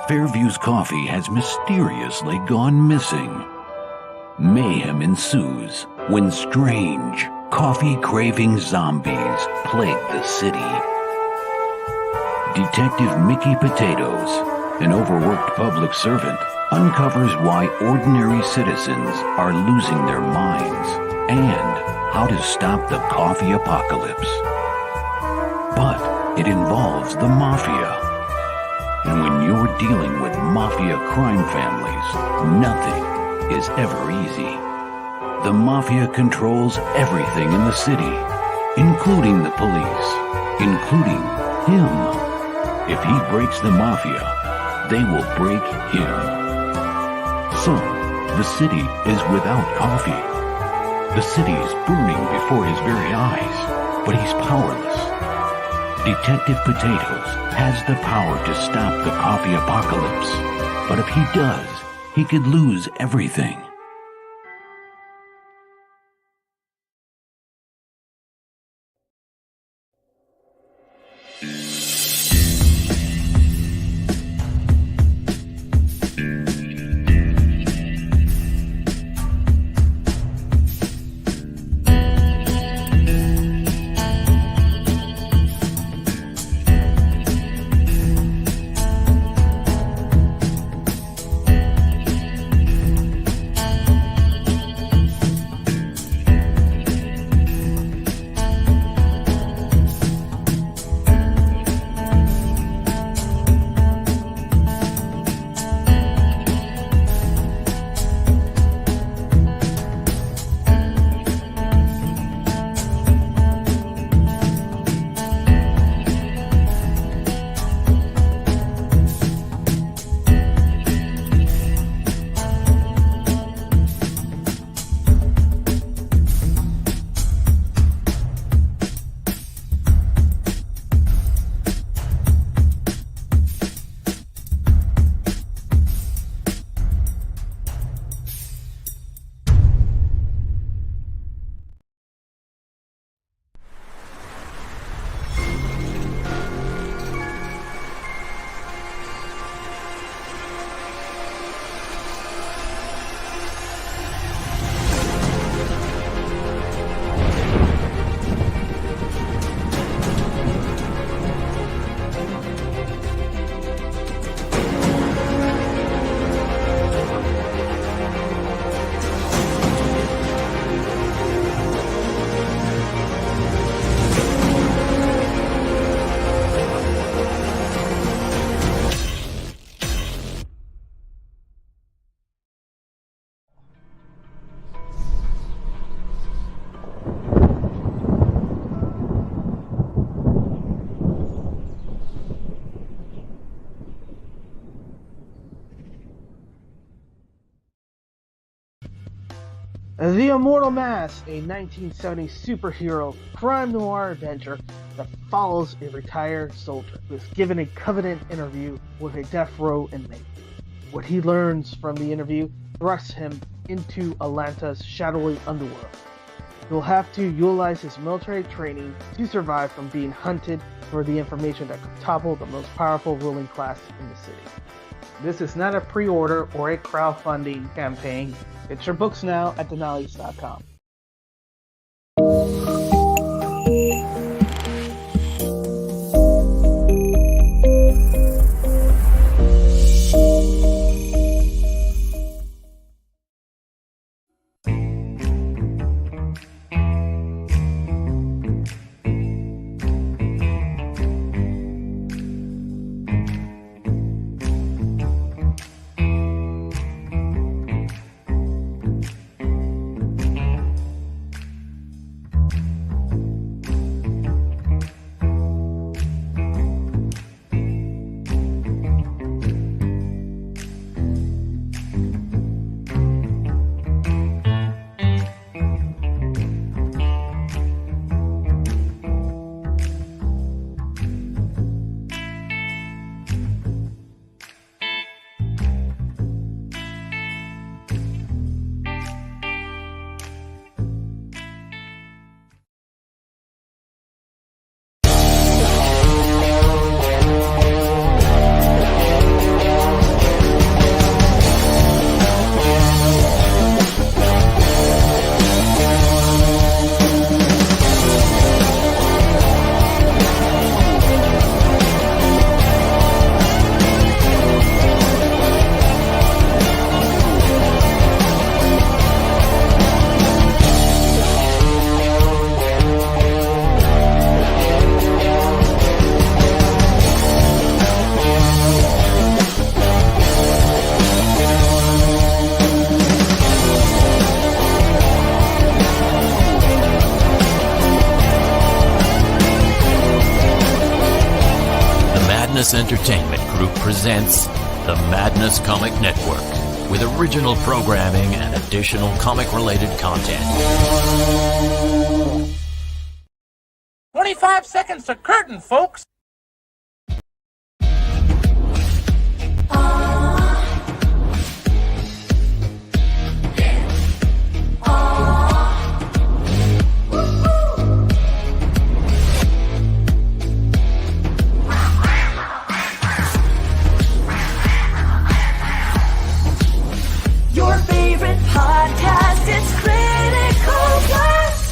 Fairview's coffee has mysteriously gone missing. Mayhem ensues when strange, coffee-craving zombies plague the city. Detective Mickey Potatoes, an overworked public servant, uncovers why ordinary citizens are losing their minds and how to stop the coffee apocalypse. But it involves the mafia. And when you're dealing with mafia crime families, nothing is ever easy. The mafia controls everything in the city, including the police, including him. If he breaks the mafia, they will break him. So, the city is without coffee. The city is burning before his very eyes, but he's powerless. Detective Potatoes has the power to stop the coffee apocalypse, but if he does, he could lose everything. The Immortal Mask, a 1970 superhero crime noir adventure that follows a retired soldier who is given a covenant interview with a death row inmate. What he learns from the interview thrusts him into Atlanta's shadowy underworld. He'll have to utilize his military training to survive from being hunted for the information that could topple the most powerful ruling class in the city. This is not a pre-order or a crowdfunding campaign. Get your books now at thenunneleys.com. Madness Entertainment Group presents the Madness Comic Network with original programming and additional comic-related content. 25 seconds to curtain, folks. Your favorite podcast is Critical Blast.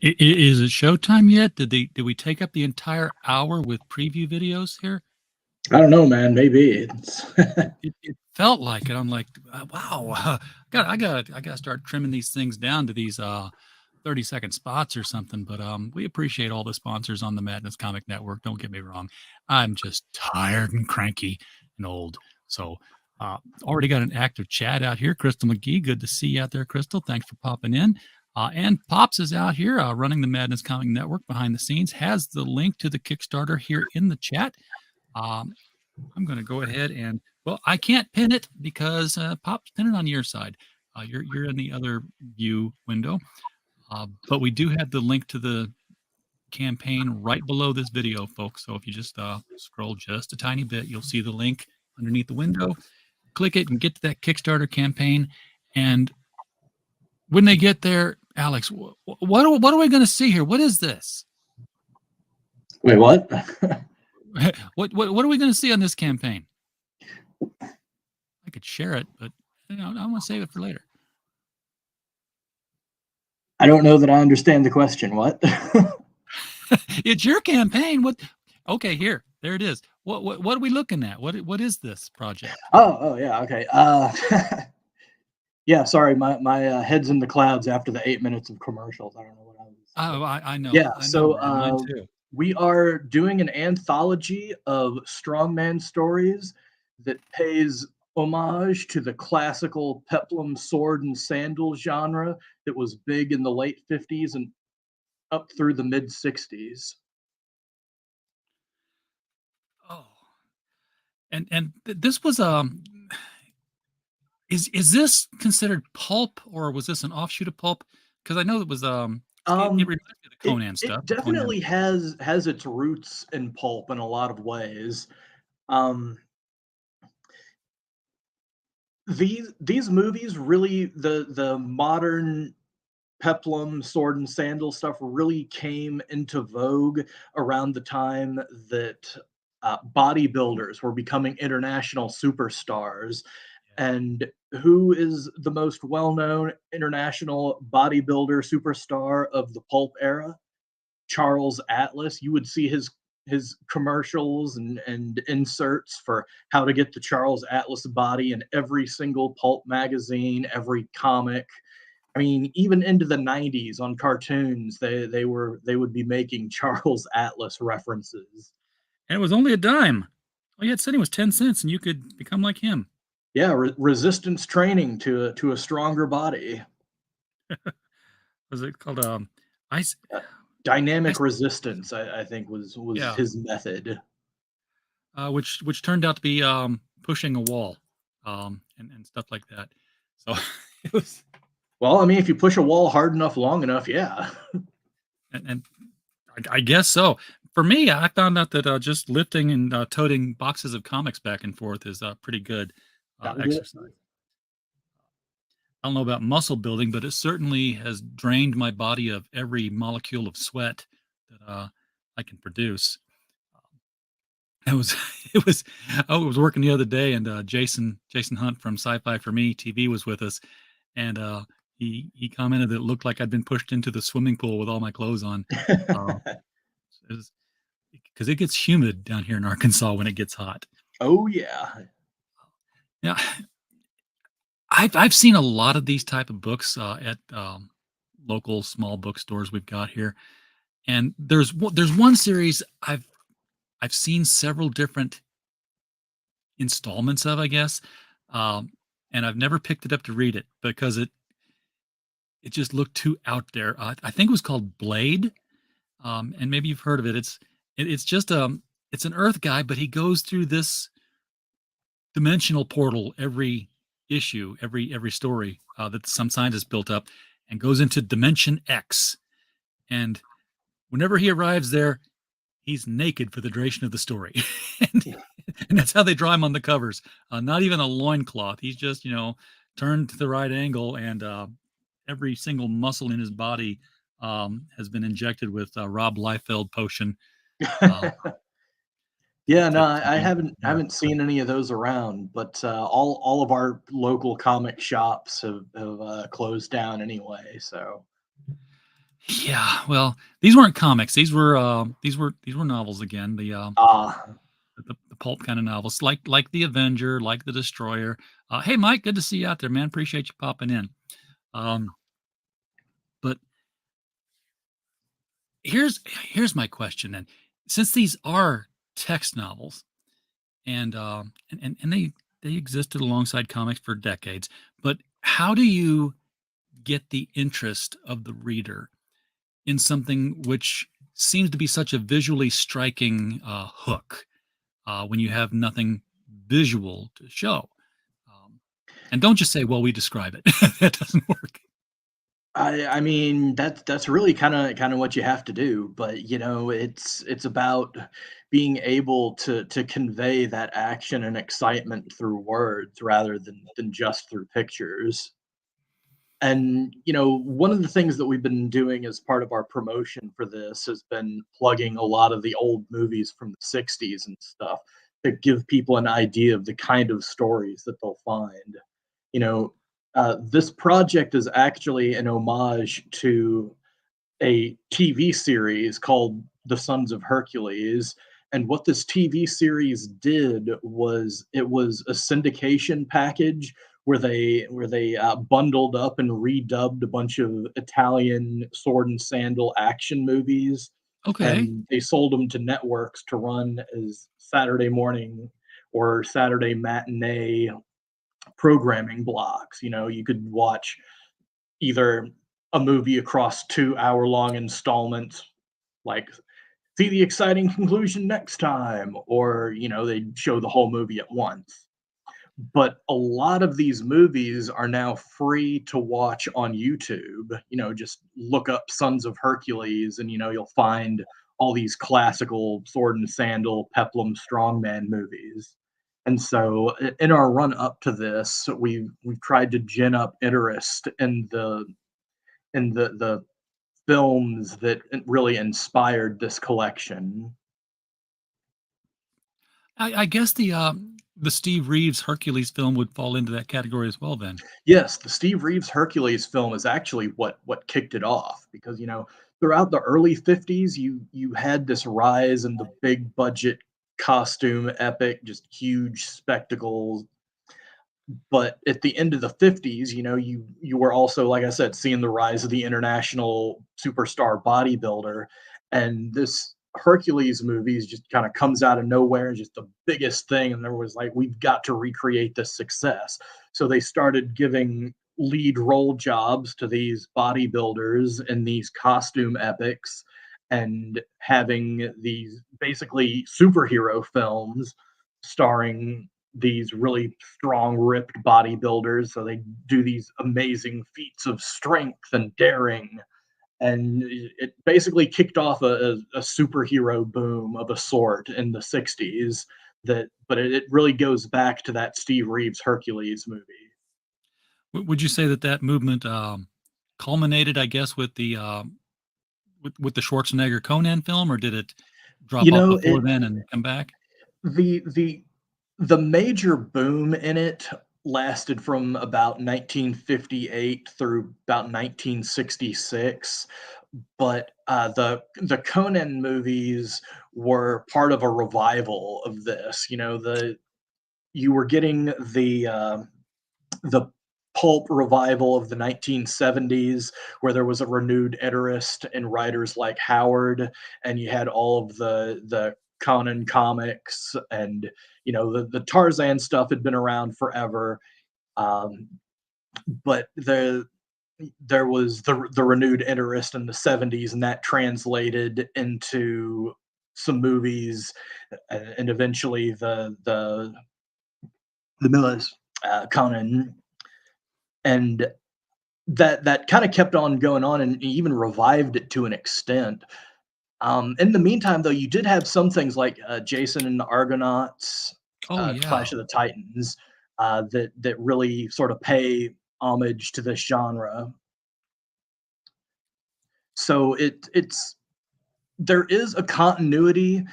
Is it showtime yet? Did we take up the entire hour with preview videos here? I don't know, man. Maybe It felt like it. I'm like, wow, I got to start trimming these things down to these 30-second spots or something. But we appreciate all the sponsors on the Madness Comic Network. Don't get me wrong. I'm just tired and cranky and old. So already got an active chat out here. Crystal McGee, good to see you out there, Crystal. Thanks for popping in. And Pops is out here running the Madness Comic Network behind the scenes, has the link to the Kickstarter here in the chat. I'm going to go ahead and, well, I can't pin it because Pops, pin it on your side. You're in the other view window. But we do have the link to the campaign right below this video, folks. So if you just scroll just a tiny bit, you'll see the link underneath the window. Click it and get to that Kickstarter campaign. And when they get there, Alex, what are we going to see here? What is this? Wait, what? What are we going to see on this campaign? I could share it, but I want to save it for later. I don't know that I understand the question. What? It's your campaign. What? Okay, there it is. What are we looking at? What is this project? Oh, yeah. Okay. Yeah. Sorry, my head's in the clouds after the 8 minutes of commercials. I don't know what I was. Oh, I know. Yeah. I know, mine too. We are doing an anthology of strongman stories that pays homage to the classical peplum sword and sandal genre that was big in the late 50s and up through the mid 60s. Oh, and this was is this considered pulp or was this an offshoot of pulp? Because I know it was it reminds me of the Conan stuff. It definitely has its roots in pulp in a lot of ways. These movies really, the modern peplum sword and sandal stuff really came into vogue around the time that bodybuilders were becoming international superstars. And who is the most well-known international bodybuilder superstar of the pulp era? Charles Atlas. You would see his commercials and inserts for how to get the Charles Atlas body in every single pulp magazine, every comic. I mean, even into the 90s on cartoons, they would be making Charles Atlas references. And it was only a dime. All you had said was 10 cents and you could become like him. Yeah, resistance training to a stronger body. Was it called ice? Dynamic resistance, I think was Yeah. his method. Which turned out to be pushing a wall, and stuff like that. So it was. Well, I mean, if you push a wall hard enough, long enough, yeah. And I guess so. For me, I found out that just lifting and toting boxes of comics back and forth is pretty good exercise. I don't know about muscle building, but it certainly has drained my body of every molecule of sweat that I can produce. I was working the other day, and Jason Hunt from Sci-Fi for Me TV was with us, and he commented that it looked like I'd been pushed into the swimming pool with all my clothes on. Because it gets humid down here in Arkansas when it gets hot. Oh yeah. Yeah, I've seen a lot of these type of books at local small bookstores we've got here, and there's one series I've seen several different installments of, I guess, and I've never picked it up to read it because it just looked too out there. I think it was called Blade, and maybe you've heard of it. It's just it's an Earth guy, but he goes through this dimensional portal every issue, every story that some scientist built up, and goes into Dimension X. And whenever he arrives there, he's naked for the duration of the story. and that's how they draw him on the covers. Not even a loincloth. He's just, turned to the right angle, and every single muscle in his body has been injected with Rob Liefeld potion. Yeah, no, I haven't seen any of those around, but all of our local comic shops have closed down anyway. So Yeah, well, these weren't comics. These were novels again. The pulp kind of novels, like the Avenger, like the Destroyer. Hey, Mike, good to see you out there, man. Appreciate you popping in. But here's my question then. Since these are text novels, and they existed alongside comics for decades, but how do you get the interest of the reader in something which seems to be such a visually striking hook when you have nothing visual to show? And don't just say, "Well, we describe it." That doesn't work. I mean that's really kind of what you have to do, but it's about being able to convey that action and excitement through words rather than just through pictures. And one of the things that we've been doing as part of our promotion for this has been plugging a lot of the old movies from the 60s and stuff to give people an idea of the kind of stories that they'll find. This project is actually an homage to a TV series called The Sons of Hercules. And what this TV series did was it was a syndication package where they bundled up and redubbed a bunch of Italian sword and sandal action movies, Okay. and they sold them to networks to run as Saturday morning or Saturday matinee programming blocks. You could watch either a movie across 2 hour long installments, like see the exciting conclusion next time, or they'd show the whole movie at once. But a lot of these movies are now free to watch on YouTube. Just look up Sons of Hercules, and you'll find all these classical sword and sandal peplum strongman movies. And so in our run up to this, we've tried to gin up interest in the films that really inspired this collection. I guess the Steve Reeves Hercules film would fall into that category as well. Then. Yes, the Steve Reeves Hercules film is actually what kicked it off, because throughout the early 50s you had this rise in the big budget costume epic, just huge spectacles. But at the end of the 50s, you were also, like I said, seeing the rise of the international superstar bodybuilder, and this Hercules movies just kind of comes out of nowhere and just the biggest thing, and there was like, we've got to recreate this success. So they started giving lead role jobs to these bodybuilders in these costume epics, and having these basically superhero films starring these really strong, ripped bodybuilders. So they do these amazing feats of strength and daring. And it basically kicked off a superhero boom of a sort in the 60s. But it really goes back to that Steve Reeves Hercules movie. Would you say that movement culminated, I guess, with the with the Schwarzenegger Conan film, or did it drop off before It then and come back? the the the major boom in it lasted from about 1958 through about 1966, but the Conan movies were part of a revival of this. You were getting the pulp revival of the 1970s, where there was a renewed interest in writers like Howard, and you had all of the Conan comics, and the Tarzan stuff had been around forever. um, but there was the renewed interest in the 70s, and that translated into some movies, and eventually the Miller's Conan, and that kind of kept on going on and even revived it to an extent. In the meantime, though, you did have some things like Jason and the Argonauts, Oh yeah. Clash of the Titans, that really sort of pay homage to this genre. So it's there is a continuity,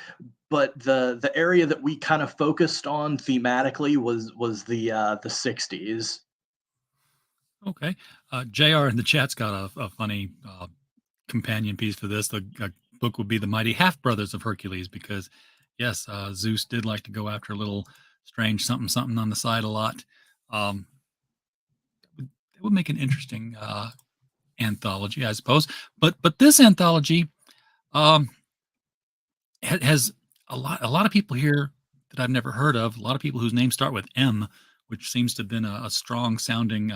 but the area that we kind of focused on thematically was the 60s. Okay. JR in the chat's got a funny companion piece for this. The book would be The Mighty Half Brothers of Hercules, because, yes, Zeus did like to go after a little strange something something on the side a lot. It would make an interesting anthology, I suppose. But this anthology has a lot of people here that I've never heard of. A lot of people whose names start with M, which seems to have been a strong sounding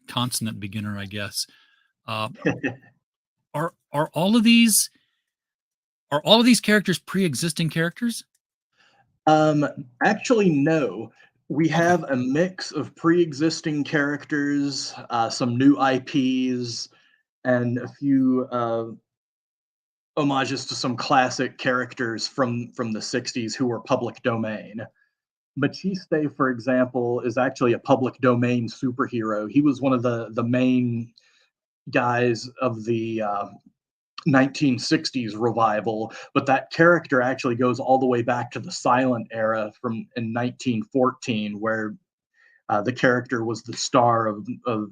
consonant beginner, I guess. Are all of these characters pre-existing characters? Actually, no. We Okay. have a mix of pre-existing characters, some new IPs, and a few homages to some classic characters from the 60s who were public domain. Machiste, for example, is actually a public domain superhero. He was one of the main guys of the 1960s revival, but that character actually goes all the way back to the silent era from in 1914, where the character was the star of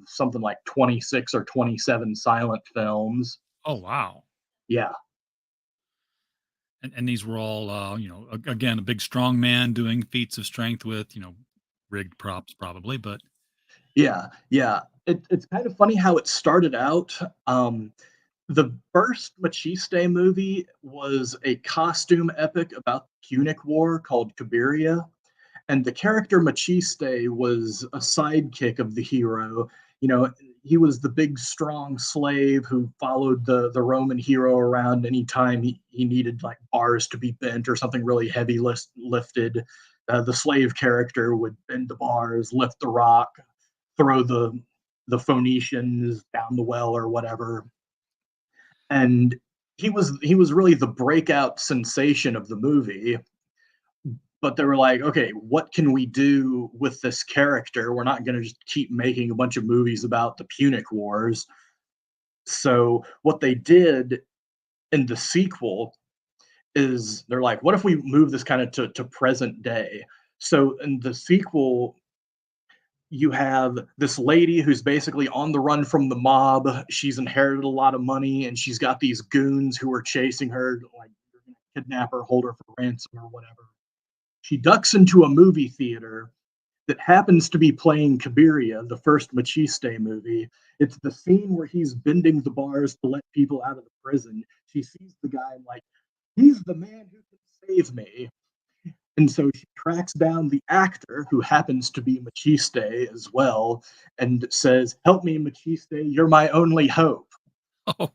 something like 26 or 27 silent films. Oh wow. Yeah, And these were all again, a big strong man doing feats of strength with rigged props probably, but yeah. It's kind of funny how it started out. The first Machiste movie was a costume epic about the Punic War called Cabiria, and the character Machiste was a sidekick of the hero. You know, he was the big, strong slave who followed the Roman hero around anytime he needed like bars to be bent or something really heavy lifted. The slave character would bend the bars, lift the rock, throw the Phoenicians down the well or whatever. And he was really the breakout sensation of the movie, but they were like, okay, what can we do with this character? We're not going to just keep making a bunch of movies about the Punic Wars. So what they did in the sequel is they're like, what if we move this kind of to present day? So in the sequel, you have this lady who's basically on the run from the mob. She's inherited a lot of money, and she's got these goons who are chasing her, like kidnap her, hold her for ransom or whatever. She ducks into a movie theater that happens to be playing Cabiria, the first Machiste movie. It's the scene where he's bending the bars to let people out of the prison. She sees the guy and like, he's the man who can save me. And so she tracks down the actor, who happens to be Machiste as well, and says, "Help me, Machiste, you're my only hope." oh,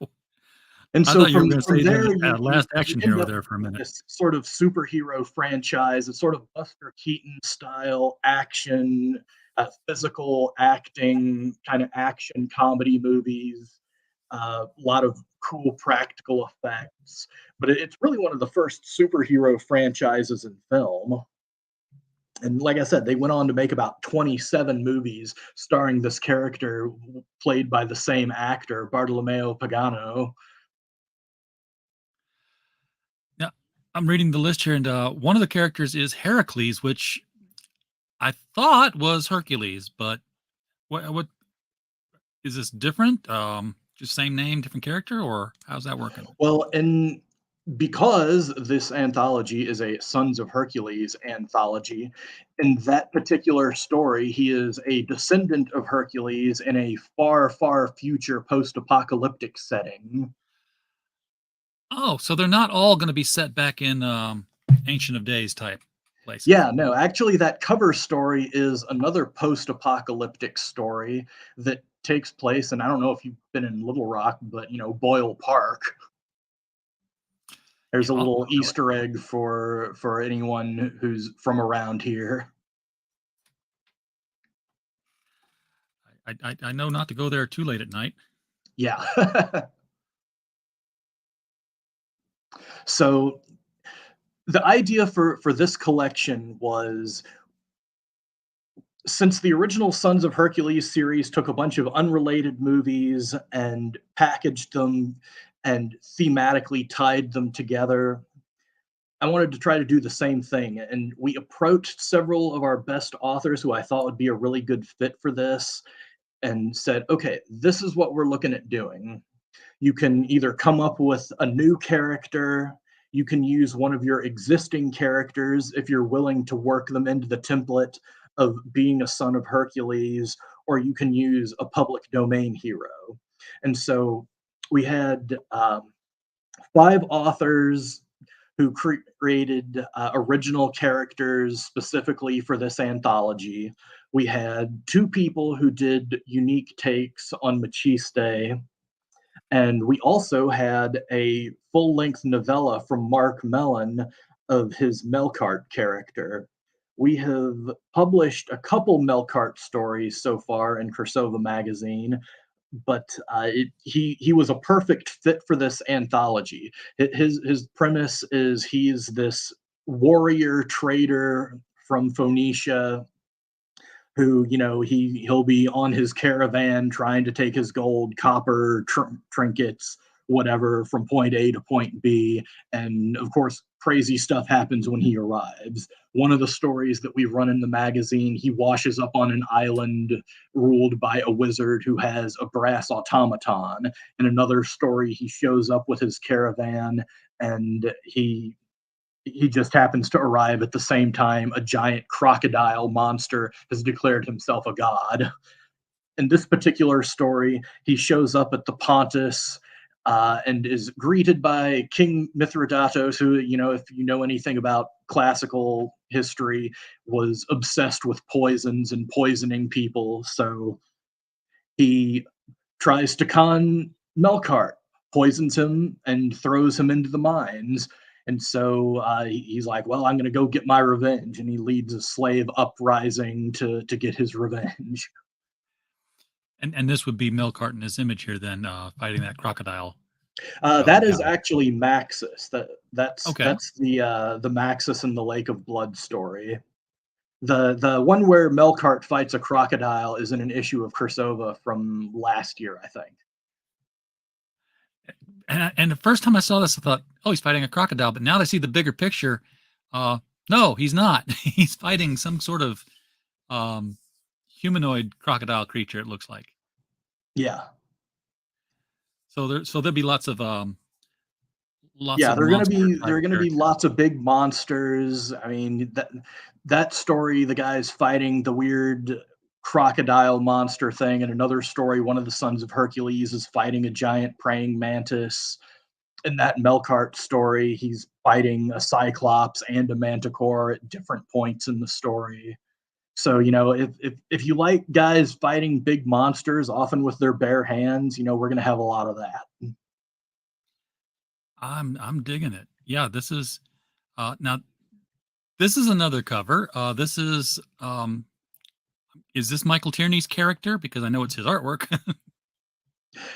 And I so thought you were from, going to from say there, the Last you Action end Hero up there for a with minute. this sort of superhero franchise. It's sort of Buster Keaton style action, physical acting, kind of action comedy movies. A lot of cool practical effects, but it's really one of the first superhero franchises in film. And like I said, they went on to make about 27 movies starring this character played by the same actor, Bartolomeo Pagano. Now, I'm reading the list here, and one of the characters is Heracles, which I thought was Hercules, but what is this different? Just same name, different character, or how's that working? Well, and because this anthology is a Sons of Hercules anthology, in that particular story, he is a descendant of Hercules in a far, far future post apocalyptic setting. Oh, so they're not all going to be set back in Ancient of Days type places. Yeah, no, actually, that cover story is another post apocalyptic story that takes place. And I don't know if you've been in Little Rock, but, Boyle Park. There's a Yeah, little really. Easter egg for anyone who's from around here. I know not to go there too late at night. Yeah. So the idea for this collection was, since the original Sons of Hercules series took a bunch of unrelated movies and packaged them and thematically tied them together, I wanted to try to do the same thing. And we approached several of our best authors who I thought would be a really good fit for this and said, okay, this is what we're looking at doing. You can either come up with a new character, you can use one of your existing characters if you're willing to work them into the template of being a son of Hercules, or you can use a public domain hero. And so we had 5 authors who created original characters specifically for this anthology. We had 2 people who did unique takes on Machiste, and we also had a full-length novella from Mark Mellon of his Melkart character. We have published a couple Melkart stories so far in Cirsova magazine, but he was a perfect fit for this anthology. His premise is he's this warrior trader from Phoenicia who, he'll be on his caravan trying to take his gold, copper, trinkets, whatever, from point A to point B. And of course, crazy stuff happens when he arrives. One of the stories that we run in the magazine, he washes up on an island ruled by a wizard who has a brass automaton. In another story, he shows up with his caravan and he just happens to arrive at the same time a giant crocodile monster has declared himself a god. In this particular story, he shows up at the Pontus and is greeted by King Mithridates, who, if you know anything about classical history, was obsessed with poisons and poisoning people. So he tries to con Melkart, poisons him, and throws him into the mines. And so he's like, well, I'm going to go get my revenge. And he leads a slave uprising to get his revenge. And this would be Melkart in his image here, then fighting that crocodile. That is actually Maxis. That's okay. That's the Maxis in the Lake of Blood story. The one where Melkart fights a crocodile is in an issue of Cirsova from last year, I think. And the first time I saw this, I thought, oh, he's fighting a crocodile. But now that I see the bigger picture, no, he's not. He's fighting some sort of humanoid crocodile creature, it looks like. Yeah. So there'll be lots of there are going to be lots of big monsters. I mean, that story, the guy's fighting the weird crocodile monster thing. In another story, one of the sons of Hercules is fighting a giant praying mantis. In that Melkart story, he's fighting a cyclops and a manticore at different points in the story. So, if you like guys fighting big monsters, often with their bare hands, we're going to have a lot of that. I'm digging it. Yeah, this is now. This is another cover. This is this Michael Tierney's character? Because I know it's his artwork.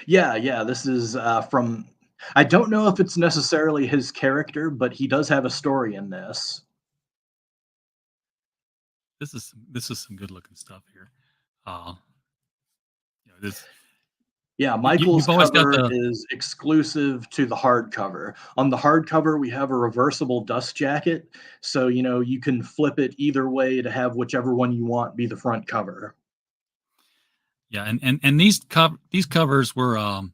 Yeah. This is from. I don't know if it's necessarily his character, but he does have a story in this. This is some good looking stuff here. Michael's cover is exclusive to the hardcover. On the hardcover, we have a reversible dust jacket, so you can flip it either way to have whichever one you want be the front cover. Yeah, and these covers weren't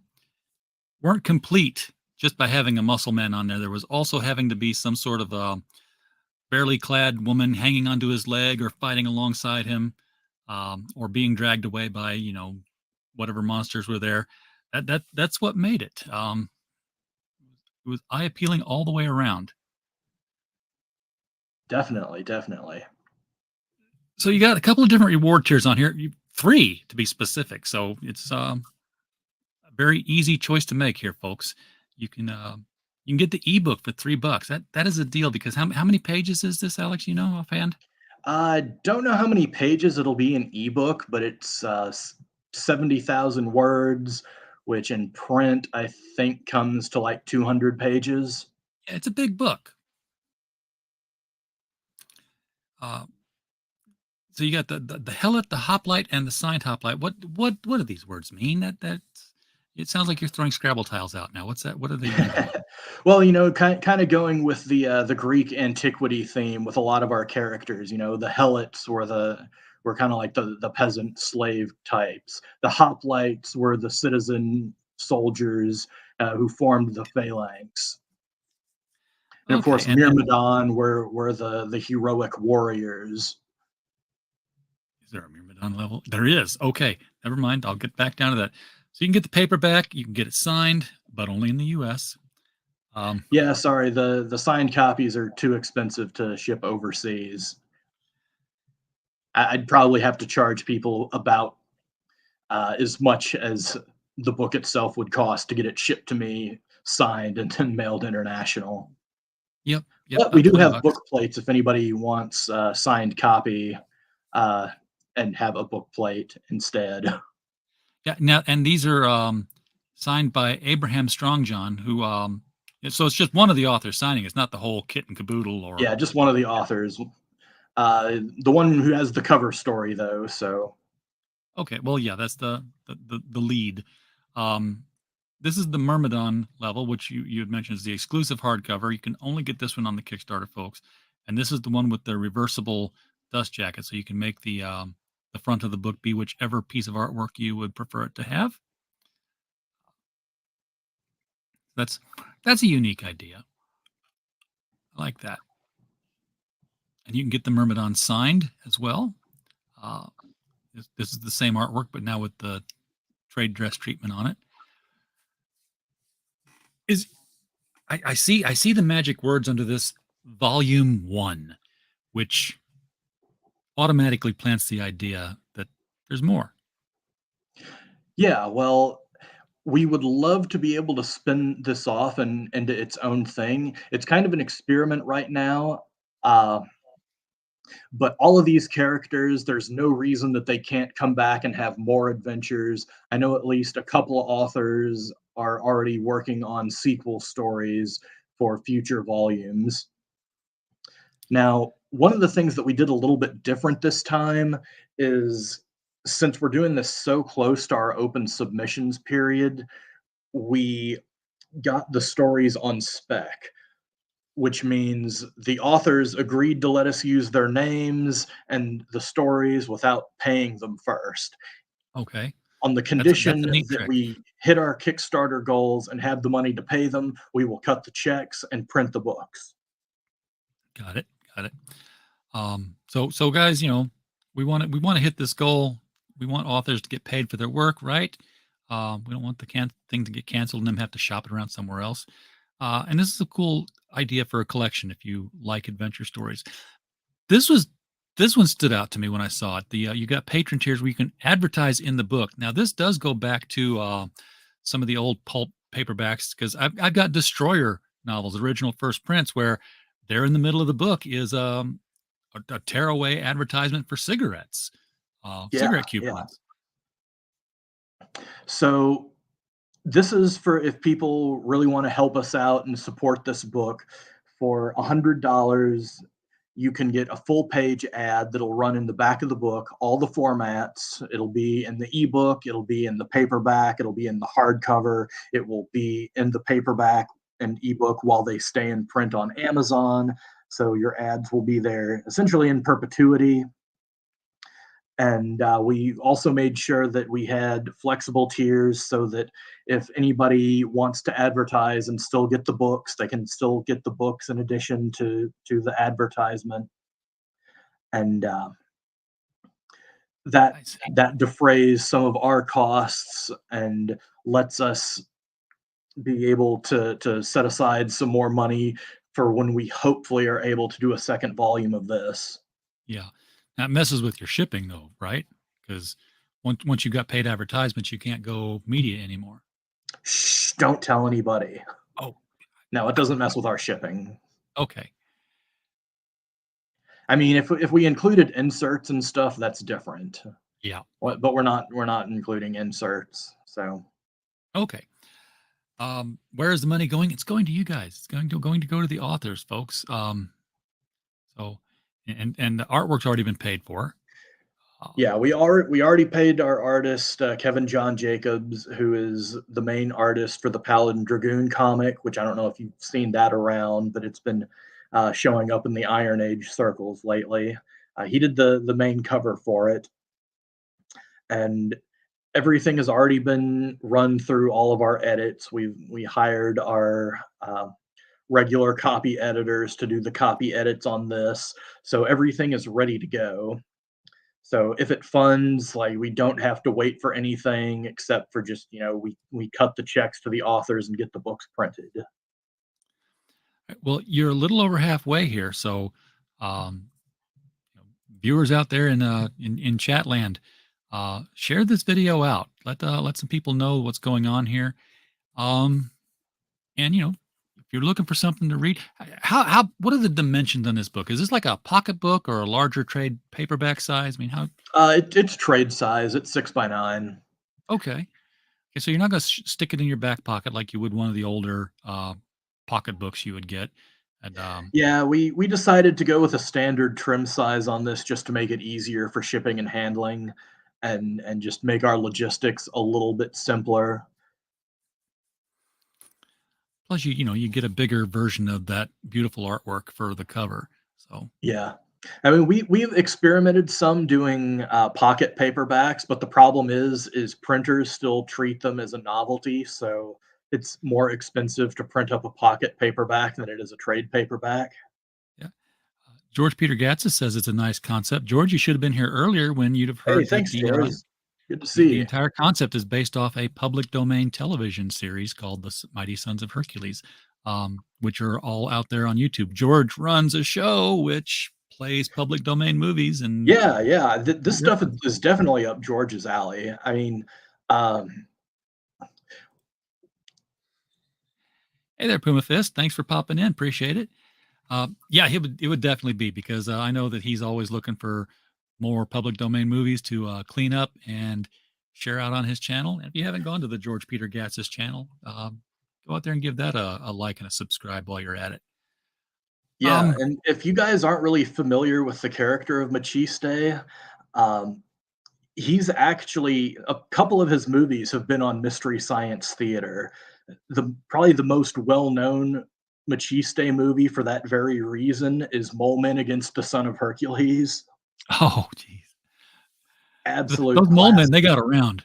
complete just by having a muscle man on there. There was also having to be some sort of barely clad woman hanging onto his leg or fighting alongside him, or being dragged away by whatever monsters were there. That's what made it. It was eye appealing all the way around. Definitely. So you got a couple of different reward tiers on here. 3 to be specific. So it's a very easy choice to make here, folks. You can You can get the ebook for $3. That is a deal, because how many pages is this, Alex? You know, offhand? I don't know how many pages it'll be in ebook, but it's 70,000 words, which in print I think comes to like 200 pages. Yeah, it's a big book. So you got the hellet, the hoplite, and the signed hoplite. What do these words mean? That it sounds like you're throwing Scrabble tiles out now. What's that? What are they mean? Well, kind of going with the Greek antiquity theme with a lot of our characters. The helots were kind of like the peasant slave types. The hoplites were the citizen soldiers who formed the phalanx. And of course, and Myrmidon were the heroic warriors. Is there a Myrmidon level? There is. Okay, never mind. I'll get back down to that. So you can get the paperback, you can get it signed, but only in the U.S. Yeah, sorry, the signed copies are too expensive to ship overseas. I'd probably have to charge people about as much as the book itself would cost to get it shipped to me, signed, and then mailed international. Yep. But we do have book plates if anybody wants a signed copy and have a book plate instead. Yeah. Now, and these are signed by Abraham Strongjohn, who so it's just one of the authors signing. It's not the whole kit and caboodle. Or yeah, just one of the authors. The one who has the cover story, though. So okay, well, yeah, that's the lead. This is the Myrmidon level, which you had mentioned is the exclusive hardcover. You can only get this one on the Kickstarter, folks. And this is the one with the reversible dust jacket, so you can make the front of the book be whichever piece of artwork you would prefer it to have. That's a unique idea. I like that. And you can get the Myrmidon signed as well. This is the same artwork, but now with the trade dress treatment on it. I see the magic words under this volume 1, which automatically plants the idea that there's more. Yeah, well, we would love to be able to spin this off into its own thing. It's kind of an experiment right now. But all of these characters, there's no reason that they can't come back and have more adventures. I know at least a couple of authors are already working on sequel stories for future volumes. Now, one of the things that we did a little bit different this time is, since we're doing this so close to our open submissions period, we got the stories on spec, which means the authors agreed to let us use their names and the stories without paying them first. Okay. On the condition that we hit our Kickstarter goals and have the money to pay them, we will cut the checks and print the books. Got it. So guys, we want to hit this goal. We want authors to get paid for their work, right? We don't want the thing to get canceled and them have to shop it around somewhere else. And this is a cool idea for a collection if you like adventure stories. This one stood out to me when I saw it. You got patron tiers where you can advertise in the book. Now this does go back to some of the old pulp paperbacks, because I've got Destroyer novels, original first prints, where there in the middle of the book is a tearaway advertisement for cigarettes, cigarette coupons. Yeah. So this is for if people really want to help us out and support this book. For $100, you can get a full page ad that'll run in the back of the book, all the formats. It'll be in the ebook, it'll be in the paperback, it'll be in the hardcover, it will be in the paperback and ebook while they stay in print on Amazon. So your ads will be there essentially in perpetuity. And we also made sure that we had flexible tiers so that if anybody wants to advertise and still get the books, they can still get the books in addition to the advertisement. And that defrays some of our costs and lets us be able to set aside some more money for when we hopefully are able to do a second volume of this. Yeah. That messes with your shipping, though, right? Because once you've got paid advertisements, you can't go media anymore. Shh, don't tell anybody. Oh, No, it doesn't mess with our shipping. Okay. I mean, if we included inserts and stuff, that's different. Yeah. But we're not including inserts. So Okay. Where is the money going? It's going to you guys. It's going to go to the authors, folks. So, and the artwork's already been paid for. yeah, we already paid our artist Kevin John Jacobs, who is the main artist for the Paladin Dragoon comic, which I don't know if you've seen that around, but it's been showing up in the Iron Age circles lately. He did the main cover for it, and everything has already been run through all of our edits. We hired our regular copy editors to do the copy edits on this, so everything is ready to go. So if it funds, like, we don't have to wait for anything except for just, we cut the checks to the authors and get the books printed. Well, you're a little over halfway here, so um, viewers out there in chat land, share this video out. Let some people know what's going on here. And if you're looking for something to read, what are the dimensions on this book? Is this like a pocketbook or a larger trade paperback size? I mean, how? It's trade size. It's 6x9. Okay. Okay, so you're not going to stick it in your back pocket like you would one of the older pocketbooks you would get. And Yeah, we decided to go with a standard trim size on this just to make it easier for shipping and handling, and just make our logistics a little bit simpler. plus, you get a bigger version of that beautiful artwork for the cover. So Yeah. I mean, we've experimented some doing pocket paperbacks, but the problem is printers still treat them as a novelty, so it's more expensive to print up a pocket paperback than it is a trade paperback. yeah. George Peter Gatsis says it's a nice concept. George, you should have been here earlier when you'd have heard Hey, that thanks, George. Good to the see you. entire concept is based off a public domain television series called The Mighty Sons of Hercules, which are all out there on YouTube. George runs a show which plays public domain movies, and Yeah. This stuff is definitely up George's alley. I mean, hey there, Puma Fist. Thanks for popping in. Appreciate it. Yeah, it would definitely be, because I know that he's always looking for more public domain movies to clean up and share out on his channel. And if you haven't gone to the George Peter Gatsis channel, go out there and give that a like and a subscribe while you're at it. yeah, and if you guys aren't really familiar with the character of Machiste, he's actually, a couple of his movies have been on Mystery Science Theater. Probably the most well-known Machiste movie for that very reason is Mole Men Against the Son of Hercules. Oh, geez. Absolute Those mole men, classic. they got around.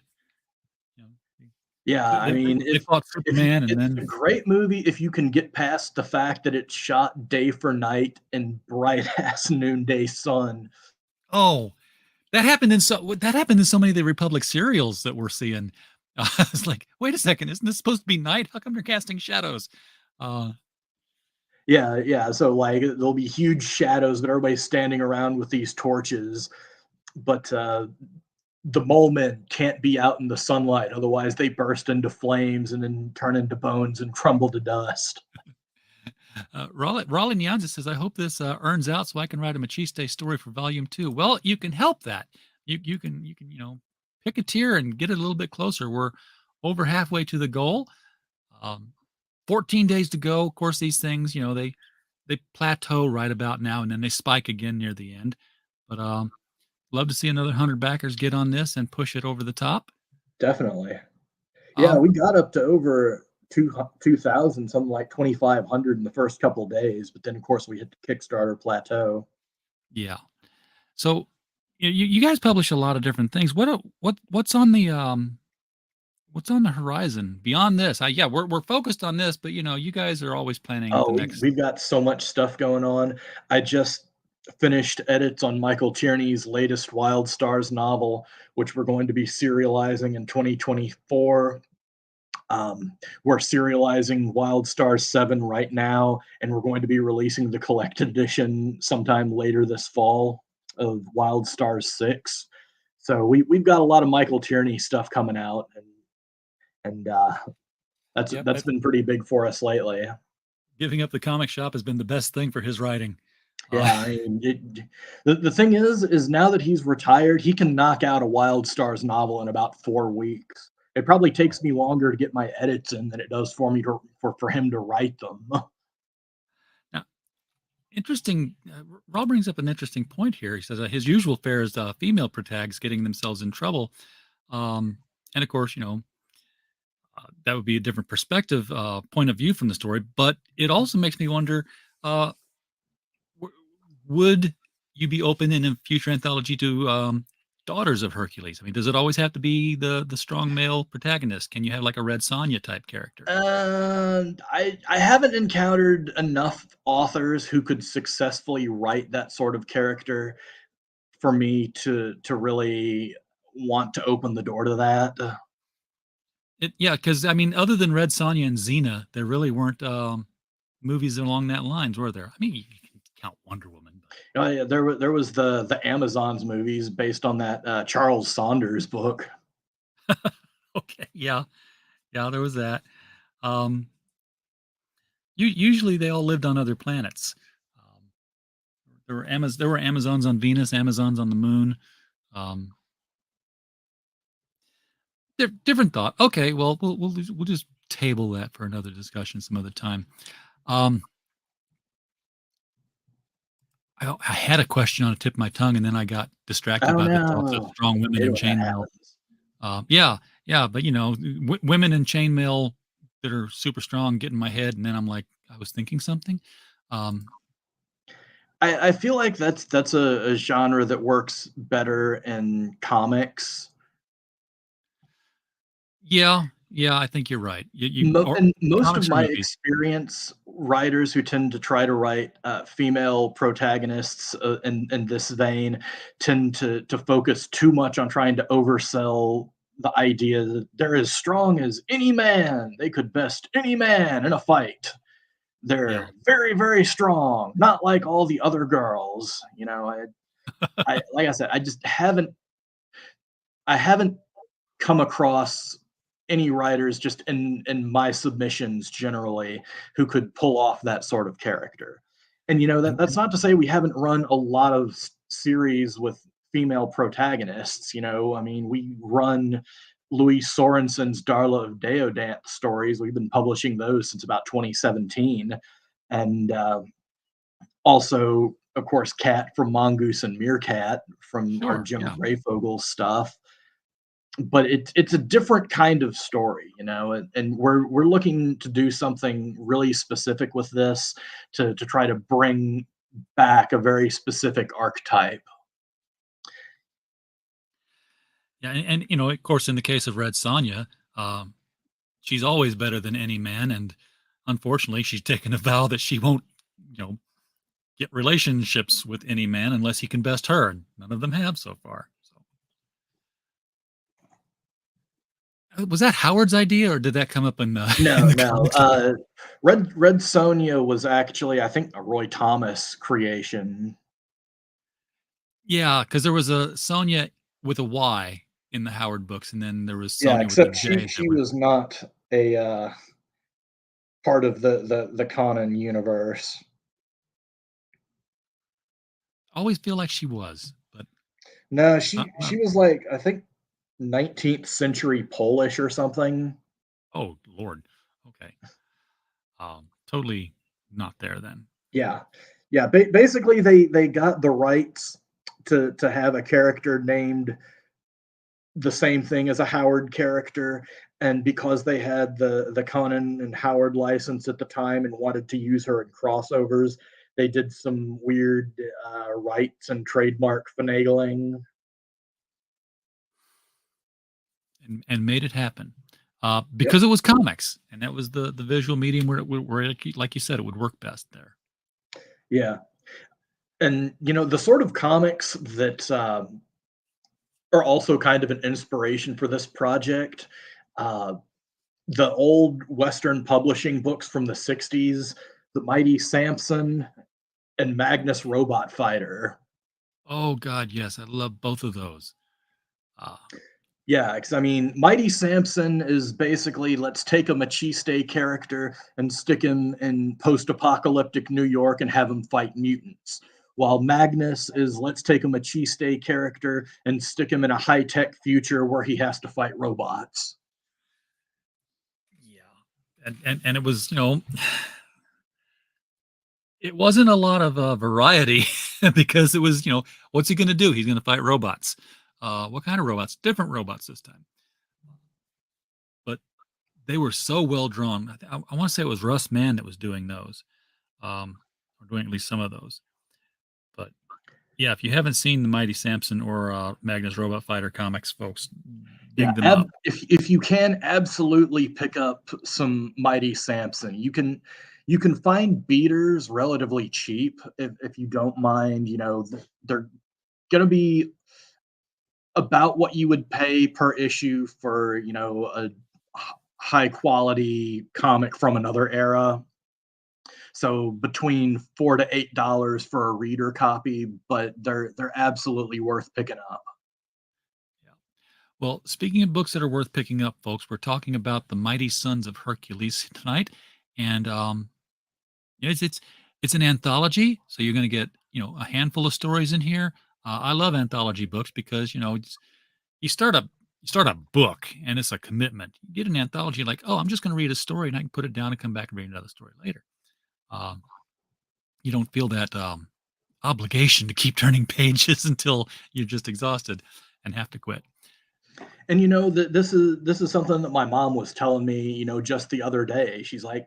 Yeah, I mean, they fought Superman, and it's then a great movie if you can get past the fact that it's shot day for night in bright ass noonday sun. oh, that happened in so many of the Republic serials that we're seeing. It's like, wait a second, isn't this supposed to be night? How come they're casting shadows? Yeah. So, like, there'll be huge shadows, but everybody's standing around with these torches. But the mole men can't be out in the sunlight, otherwise they burst into flames and then turn into bones and crumble to dust. Roland Nyanza says, I hope this earns out so I can write a Machiste story for volume 2. Well, you can help that. You can pick a tier and get it a little bit closer. We're over halfway to the goal. 14 days to go. Of course, these things, they plateau right about now, and then they spike again near the end. But love to see another 100 backers get on this and push it over the top. Definitely. Yeah, we got up to over 2,000, something like 2,500 in the first couple of days, but then of course we hit the Kickstarter plateau. Yeah. So you guys publish a lot of different things. What's on the horizon beyond this? We're focused on this, but you guys are always planning the next. We've got so much stuff going on. I just finished edits on Michael Tierney's latest Wild Stars novel, which we're going to be serializing in 2024. We're serializing Wild Stars 7 right now, and we're going to be releasing the collected edition sometime later this fall of Wild Stars 6. So we've got a lot of Michael Tierney stuff coming out, and that's been pretty big for us lately. Giving up the comic shop has been the best thing for his writing. Yeah, I mean, the thing is now that he's retired, he can knock out a Wild Stars novel in about 4 weeks. It probably takes me longer to get my edits in than it does for me for him to write them. Now, interesting. Rob brings up an interesting point here. He says his usual fare is female protags getting themselves in trouble, and of course, that would be a different perspective, point of view from the story. But it also makes me wonder: would you be open in a future anthology to daughters of Hercules? I mean, does it always have to be the strong male protagonist? Can you have like a Red Sonja type character? I haven't encountered enough authors who could successfully write that sort of character for me to really want to open the door to that. Yeah, because I mean, other than Red Sonja and Xena, there really weren't movies along that lines, were there? I mean, you can count Wonder Woman. Yeah, there was the Amazons movies based on that Charles Saunders book. Okay, yeah, there was that. Usually they all lived on other planets. There were Amazons on Venus, Amazons on the moon. Different thought. Okay, well, we'll just table that for another discussion some other time. I had a question on the tip of my tongue, and then I got distracted by the thoughts of strong women in chainmail. Yeah, but women in chainmail that are super strong get in my head, and then I'm like, I was thinking something. I feel like that's a genre that works better in comics. Yeah, I think you're right. And most of my experience, writers who tend to try to write female protagonists in this vein tend to focus too much on trying to oversell the idea that they're as strong as any man. They could best any man in a fight. They're very, very strong, not like all the other girls. I like I said, I haven't come across any writers just in my submissions generally who could pull off that sort of character. And that's not to say we haven't run a lot of series with female protagonists. I mean, we run Louis Sorensen's Darla of Deodant stories. We've been publishing those since about 2017. And also, of course, Cat from Mongoose and Meerkat from our Jim Brayfogle stuff. But it's a different kind of story, and we're looking to do something really specific with this to try to bring back a very specific archetype. Yeah, and of course, in the case of Red Sonja, she's always better than any man, and unfortunately, she's taken a vow that she won't, get relationships with any man unless he can best her, and none of them have so far. Was that Howard's idea, or did that come up in? No. Red Sonja was actually, I think, a Roy Thomas creation. Yeah, because there was a Sonja with a Y in the Howard books, and then there was Sonja except with a J. she was not a part of the canon universe. I always feel like she was, but no, she was like, I think, 19th century Polish or something. Oh Lord. Okay. Totally not there then. Yeah. Basically, they got the rights to have a character named the same thing as a Howard character, and because they had the Conan and Howard license at the time and wanted to use her in crossovers, they did some weird rights and trademark finagling. And made it happen because it was comics, and that was the visual medium where like you said, it would work best there. Yeah, and the sort of comics that are also kind of an inspiration for this project, the old Western publishing books from the 60s, The Mighty Samson and Magnus Robot Fighter. Oh God, yes, I love both of those. Yeah, because I mean, Mighty Samson is basically let's take a Machiste character and stick him in post-apocalyptic New York and have him fight mutants. While Magnus is let's take a Machiste character and stick him in a high-tech future where he has to fight robots. Yeah, and it was, it wasn't a lot of variety because it was, what's he going to do? He's going to fight robots. What kind of robots? Different robots this time. But they were so well drawn. I want to say it was Russ Mann that was doing those, or doing at least some of those. But yeah, if you haven't seen the Mighty Samson or Magnus Robot Fighter comics, folks, dig them up. If you can, absolutely pick up some Mighty Samson. You can find beaters relatively cheap if you don't mind. They're going to be about what you would pay per issue for a high quality comic from another era. So between $4 to $8 for a reader copy, but they're absolutely worth picking up. Yeah. Well, speaking of books that are worth picking up, folks, we're talking about the Mighty Sons of Hercules tonight, and it's an anthology, so you're going to get a handful of stories in here. I love anthology books because you start a book and it's a commitment. You get an anthology like, oh, I'm just going to read a story and I can put it down and come back and read another story later. You don't feel that obligation to keep turning pages until you're just exhausted and have to quit. And this is something that my mom was telling me, just the other day. She's like,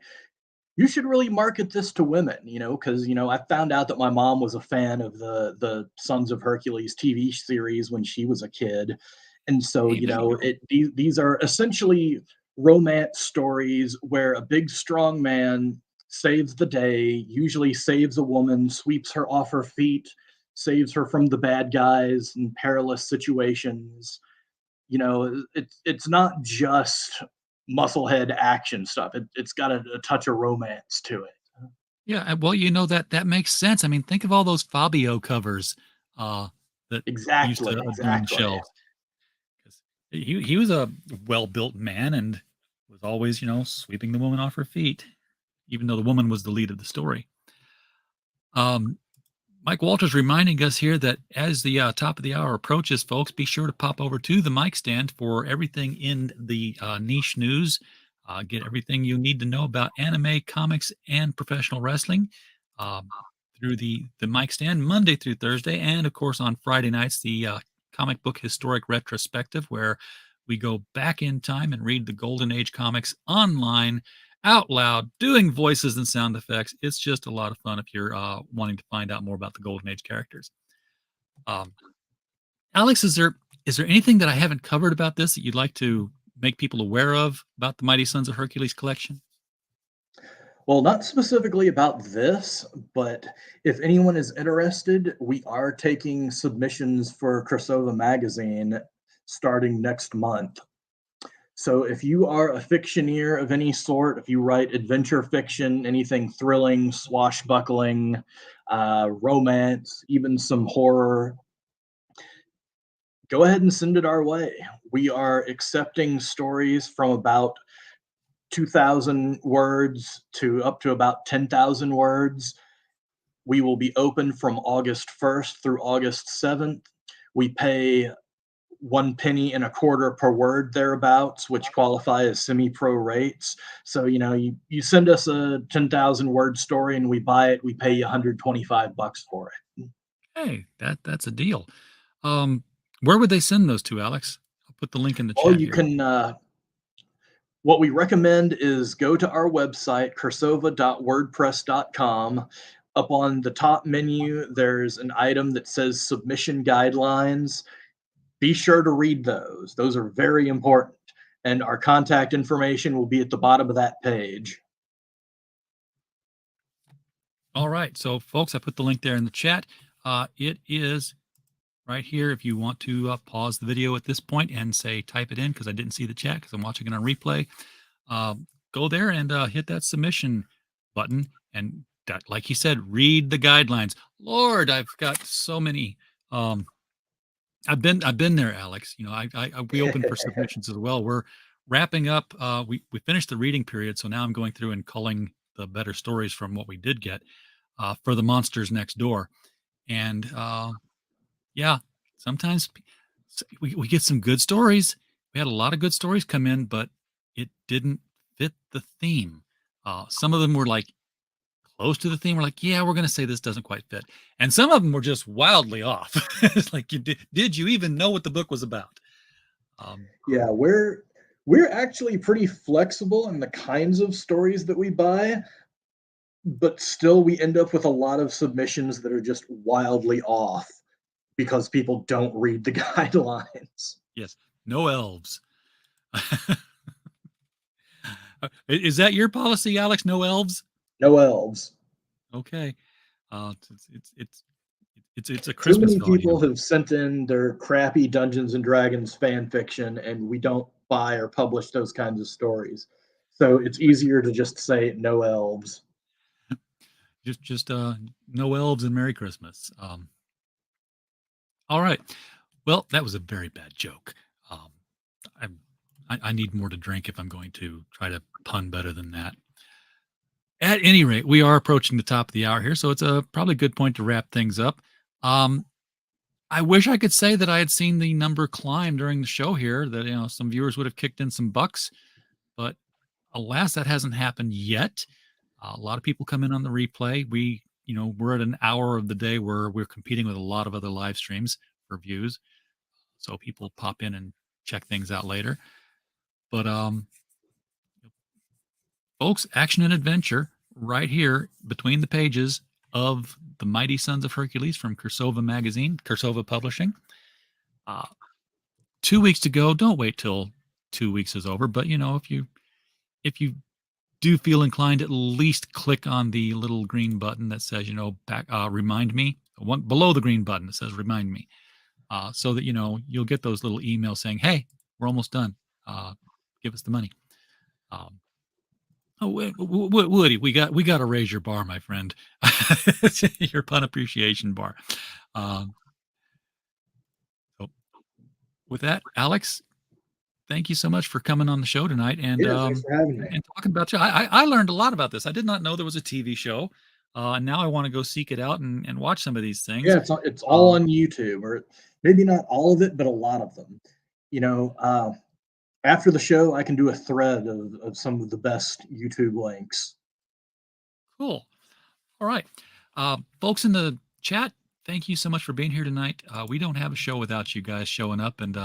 you should really market this to women, because I found out that my mom was a fan of the Sons of Hercules TV series when she was a kid, and so these are essentially romance stories where a big strong man saves the day, usually saves a woman, sweeps her off her feet, saves her from the bad guys in perilous situations. It's not just musclehead action stuff. It's got a touch of romance to it. Yeah, well, that makes sense. I mean, think of all those Fabio covers that used to adorn the shelves. He was a well-built man and was always, sweeping the woman off her feet, even though the woman was the lead of the story. Mike Walters reminding us here that as the top of the hour approaches, folks, be sure to pop over to the mic stand for everything in the niche news. Get everything you need to know about anime, comics, and professional wrestling through the mic stand Monday through Thursday. And, of course, on Friday nights, the comic book historic retrospective, where we go back in time and read the Golden Age comics online, out loud, doing voices and sound effects. It's just a lot of fun if you're wanting to find out more about the Golden Age characters. Alex, is there anything that I haven't covered about this that you'd like to make people aware of about the Mighty Sons of Hercules collection? Well, not specifically about this, but if anyone is interested, we are taking submissions for Cirsova magazine starting next month. So if you are a fictioneer of any sort, if you write adventure fiction, anything thrilling, swashbuckling, romance, even some horror, go ahead and send it our way. We are accepting stories from about 2,000 words to up to about 10,000 words. We will be open from August 1st through August 7th. We pay 1 penny and a quarter per word thereabouts, which qualify as semi-pro rates. So, you send us a 10,000 word story and we buy it, we pay you $125 for it. Hey, that's a deal. Where would they send those to, Alex? I'll put the link in the chat. Oh, you can, what we recommend is go to our website, cirsova.wordpress.com. Up on the top menu, there's an item that says submission guidelines. Be sure to read those. Those are very important. And our contact information will be at the bottom of that page. All right. So, folks, I put the link there in the chat. It is right here. If you want to pause the video at this point and say type it in, because I didn't see the chat because I'm watching it on replay, go there and hit that submission button. And like he said, read the guidelines. Lord, I've got so many I've been there, Alex. We open for submissions as well. We're wrapping up. We finished the reading period, so now I'm going through and culling the better stories from what we did get for the Monsters Next Door. And yeah, sometimes we get some good stories. We had a lot of good stories come in, but it didn't fit the theme. Some of them were like close to the theme. We're like, yeah, we're going to say this doesn't quite fit. And some of them were just wildly off. It's like, did you even know what the book was about? Yeah, we're actually pretty flexible in the kinds of stories that we buy, but still we end up with a lot of submissions that are just wildly off because people don't read the guidelines. Yes, no elves. Is that your policy, Alex? No elves? No elves. Okay. It's a Christmas Too many people volume. have sent in their crappy Dungeons and Dragons fan fiction, and we don't buy or publish those kinds of stories. So it's easier to just say no elves. Just no elves and Merry Christmas. All right. Well, that was a very bad joke. I need more to drink if I'm going to try to pun better than that. At any rate, we are approaching the top of the hour here, so it's probably a good point to wrap things up. I wish I could say that I had seen the number climb during the show here, that some viewers would have kicked in some bucks, but alas, that hasn't happened yet. A lot of people come in on the replay. We're at an hour of the day where we're competing with a lot of other live streams for views, so people pop in and check things out later. But folks, action and adventure right here between the pages of The Mighty Sons of Hercules from Cirsova magazine, Cirsova Publishing. 2 weeks to go. Don't wait till 2 weeks is over. But if you do feel inclined, at least click on the little green button that says remind me. One below the green button that says remind me, so that you'll get those little emails saying, hey, we're almost done. Give us the money. Woody, we got to raise your bar, my friend. Your pun appreciation bar. So with that, Alex, thank you so much for coming on the show tonight and Thanks for having me. and talking about you. I learned a lot about this. I did not know there was a TV show. And now I want to go seek it out and watch some of these things. Yeah, it's all on YouTube, or maybe not all of it, but a lot of them. After the show, I can do a thread of some of the best YouTube links. Cool. All right. Folks in the chat, thank you so much for being here tonight. We don't have a show without you guys showing up and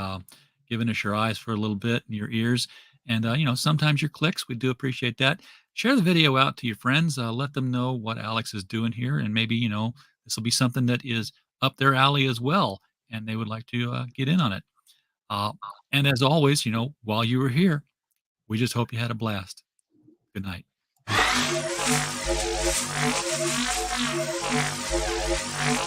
giving us your eyes for a little bit and your ears. And, sometimes your clicks. We do appreciate that. Share the video out to your friends. Let them know what Alex is doing here. And maybe, this will be something that is up their alley as well. And they would like to get in on it. And as always, while you were here, we just hope you had a blast. Good night.